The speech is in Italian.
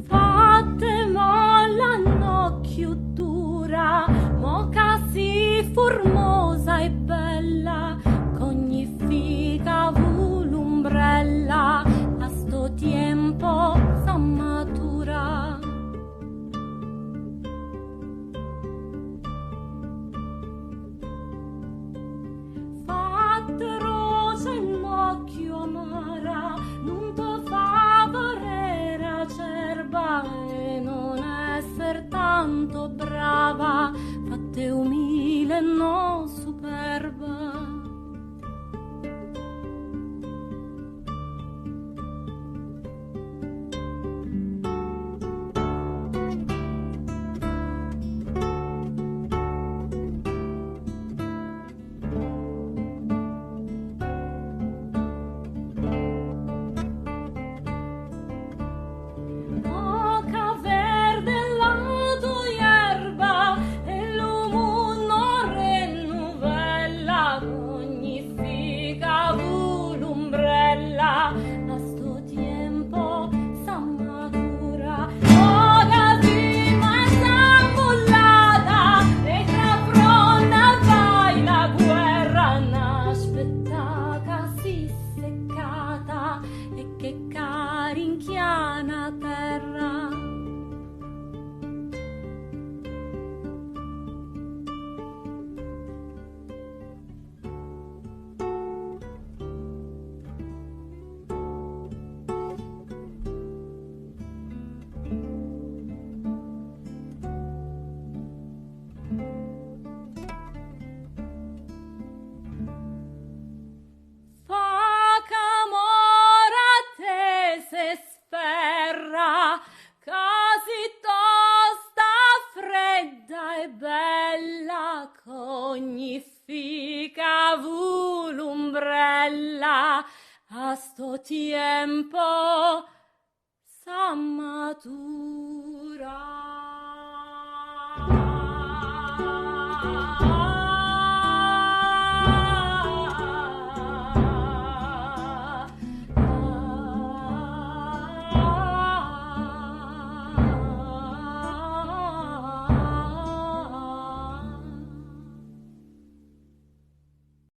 Fatte molla no chiudura, moca si formosa e bella, c'ogni fica vu l'umbrella, a sto tempo s'ammatura. Fatte rosa in occhio amara, non te fa vorere acerba e non esser tanto brava, fatte umile e non superba. Moca verde la tua erba e l'uomo non rinnovella, ogni fica vu l'umbrella, a sto tempo s'ammatura. Moca si massa mullata e tra prona vai la guerra, n'aspettata si seccata e che carinchiana terra. Fa camora te se sferra, così tosta, fredda e bella, c'ogni fica vu l'umbrella, a sto tempo s'ammatura.